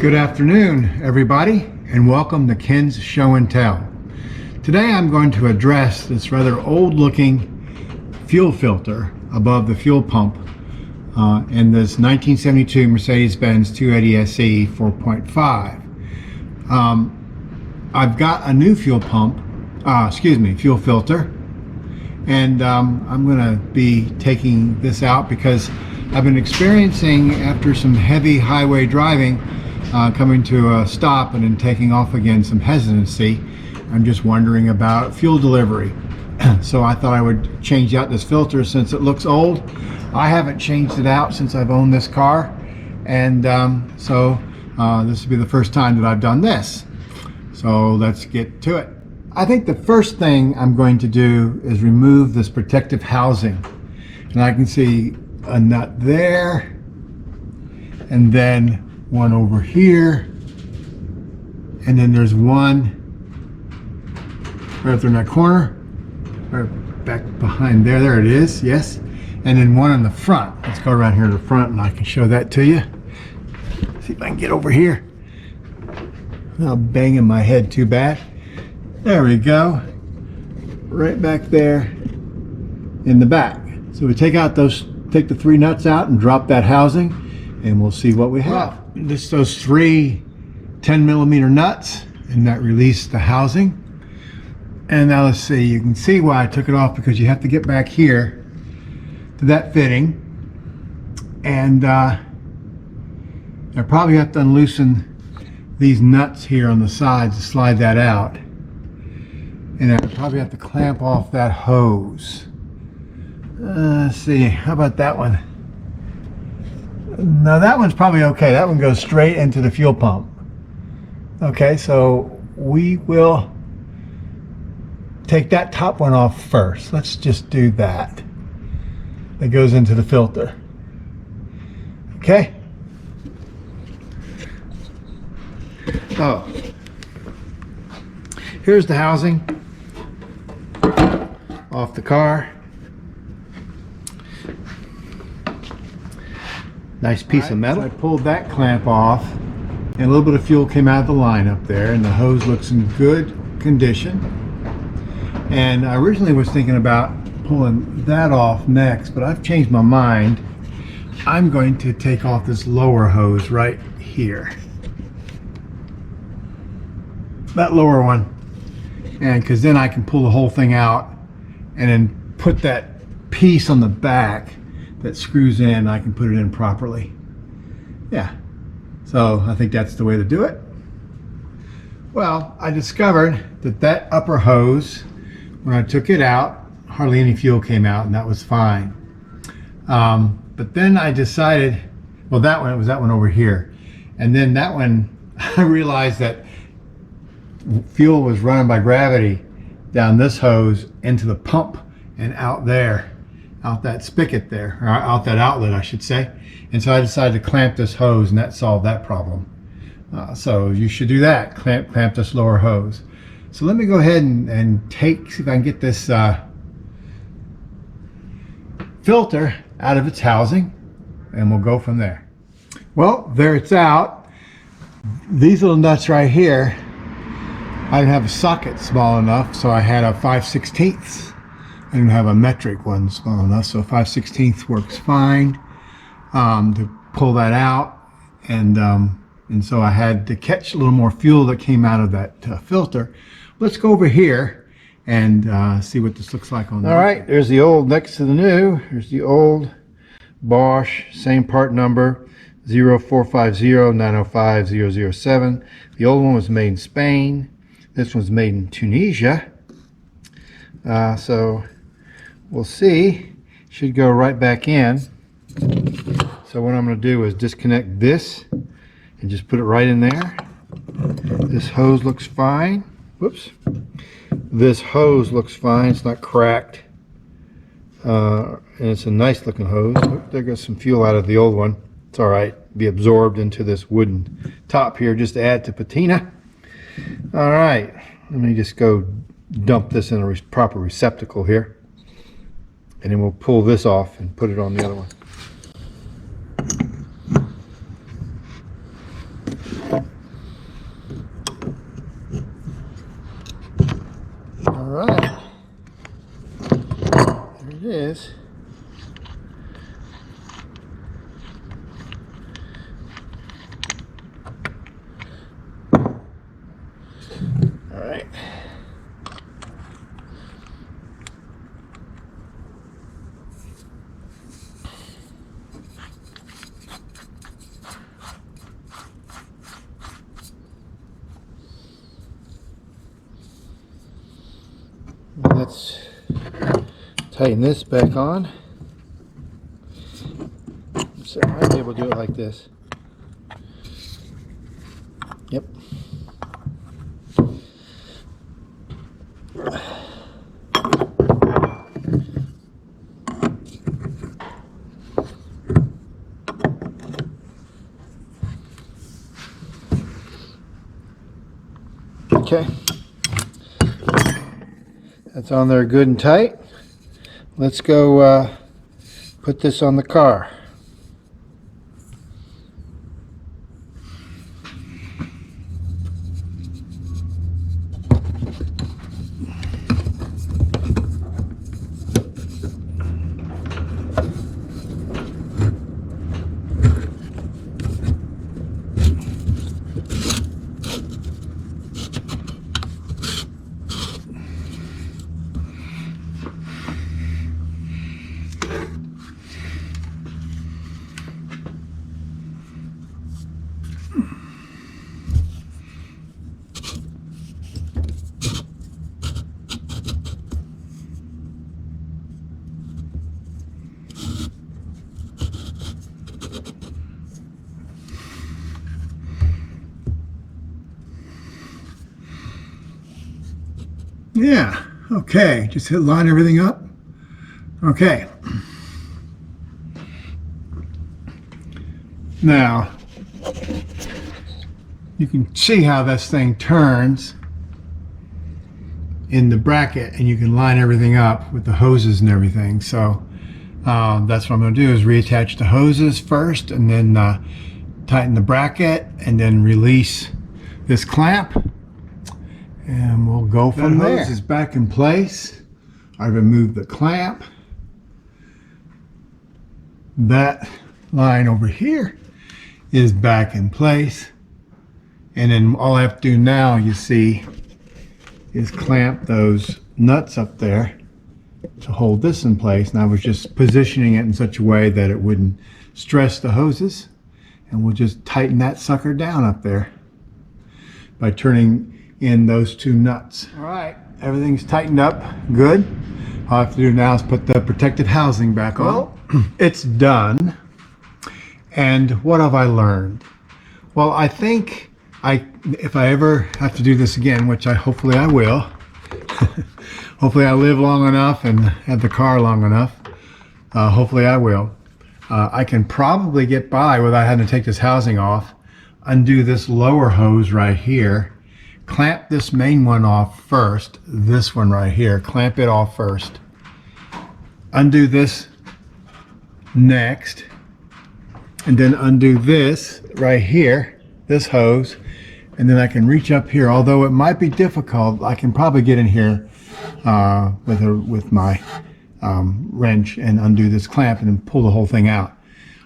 Good afternoon, everybody, and welcome to Ken's Show and Tell. Today I'm going to address this rather old-looking fuel filter above the fuel pump in this 1972 Mercedes Benz 280SE 4.5. I've got a new fuel filter, and I'm going to be taking this out because I've been experiencing, after some heavy highway driving, coming to a stop and then taking off again, some hesitancy. I'm just wondering about fuel delivery. So I thought I would change out this filter since it looks old. I haven't changed it out since I've owned this car, and this will be the first time that I've done this. So let's get to it. I think the first thing I'm going to do is remove this protective housing. And I can see a nut there, and then one over here, and then there's one right there in that corner, right back behind there. There it is, yes. And then one in the front. Let's go around here to the front and I can show that to you. See if I can get over here. I'm banging my head too bad. There we go. Right back there in the back. So we take the three nuts out and drop that housing, and we'll see what we have. Those three 10mm nuts, and that released the housing. And now let's see, you can see why I took it off, because you have to get back here to that fitting, and I probably have to unloosen these nuts here on the sides to slide that out, and I probably have to clamp off that hose. Let's see, how about that one? No, that one's probably okay. That one goes straight into the fuel pump. Okay, so we will take that top one off first. Let's just do that. That goes into the filter. Okay. Oh, here's the housing off the car. Nice piece of metal. So I pulled that clamp off, and a little bit of fuel came out of the line up there, and the hose looks in good condition. And I originally was thinking about pulling that off next, but I've changed my mind. I'm going to take off this lower hose right here. That lower one. And because then I can pull the whole thing out and then put that piece on the back that screws in, I can put it in properly. Yeah, so I think that's the way to do it. Well, I discovered that upper hose, when I took it out, hardly any fuel came out, and that was fine. But then I decided, well, it was that one over here, and then that one, I realized that fuel was running by gravity down this hose into the pump and out there, out that spigot there, or out that outlet, I should say. And so I decided to clamp this hose, and that solved that problem. So you should do that, clamp this lower hose. So let me go ahead and see if I can get this filter out of its housing, and we'll go from there. Well, there it's out. These little nuts right here, I didn't have a socket small enough, so I had a 5/16. I didn't have a metric one small enough, so 5/16 works fine to pull that out, and so I had to catch a little more fuel that came out of that filter. Let's go over here and see what this looks like on there. All right, there's the old next to the new. Here's the old Bosch, same part number, 0450905007. The old one was made in Spain. This one's made in Tunisia. So we'll see. Should go right back in. So what I'm going to do is disconnect this and just put it right in there. This hose looks fine. Whoops. This hose looks fine. It's not cracked. And it's a nice looking hose. Oh, there goes some fuel out of the old one. It's all right. Be absorbed into this wooden top here just to add to patina. All right. Let me just go dump this in a proper receptacle here, and then we'll pull this off and put it on the other one. right. There it is. All right. Let's tighten this back on. So I might be able to do it like this. Yep. Okay. That's on there good and tight. Let's go put this on the car. Yeah, okay, just line everything up. Okay. Now, you can see how this thing turns in the bracket, and you can line everything up with the hoses and everything. So that's what I'm going to do, is reattach the hoses first, and then tighten the bracket, and then release this clamp. And we'll go from there. The hose is back in place. I removed the clamp. That line over here is back in place. And then all I have to do now, you see, is clamp those nuts up there to hold this in place. And I was just positioning it in such a way that it wouldn't stress the hoses. And we'll just tighten that sucker down up there by turning in those two nuts. All right, everything's tightened up good. All I have to do now is put the protective housing back on. Well, it's done. And what have I learned? Well, I think if I ever have to do this again, which hopefully I will, hopefully I live long enough and have the car long enough, hopefully I will, I can probably get by without having to take this housing off, undo this lower hose right here, clamp this main one off first, this one right here, clamp it off first, undo this next, and then undo this right here, this hose, and then I can reach up here. Although it might be difficult, I can probably get in here with my wrench and undo this clamp and then pull the whole thing out.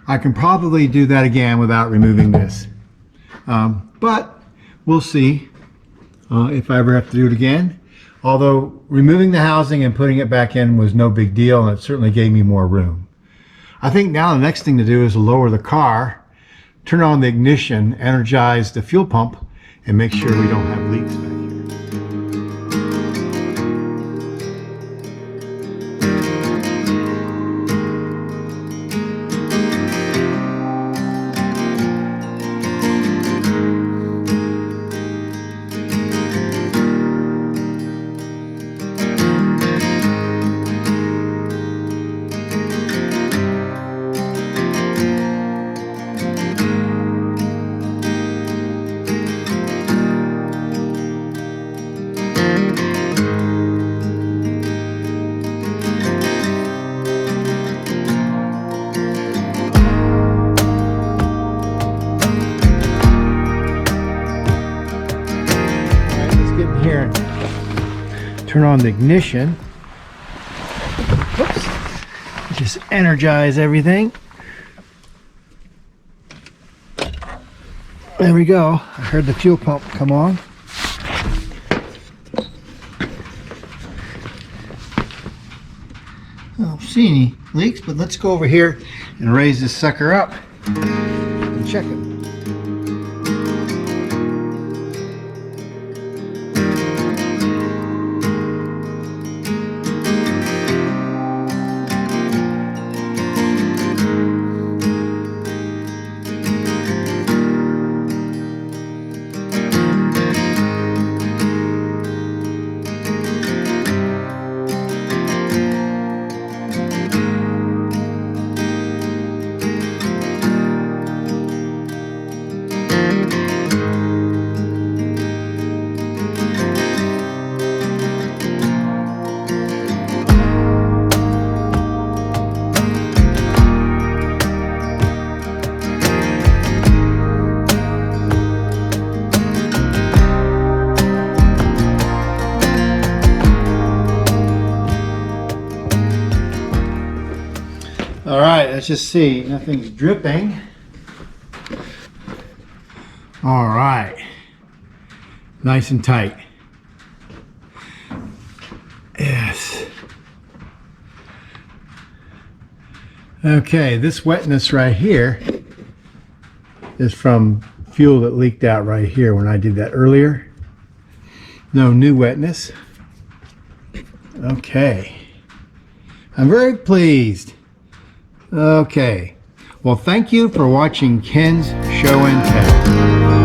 I can probably do that again without removing this, but we'll see if I ever have to do it again. Although removing the housing and putting it back in was no big deal, and it certainly gave me more room. I think now the next thing to do is lower the car, turn on the ignition, energize the fuel pump, and make sure we don't have leaks back here. turn on the ignition. Whoops. Just energize everything. There we go. I heard the fuel pump come on. I don't see any leaks, but let's go over here and raise this sucker up and check it. All right, let's just see. Nothing's dripping. All right. Nice and tight. Yes. Okay, this wetness right here is from fuel that leaked out right here when I did that earlier. No new wetness. Okay. I'm very pleased. Okay. Well, thank you for watching Ken's Show and Tell.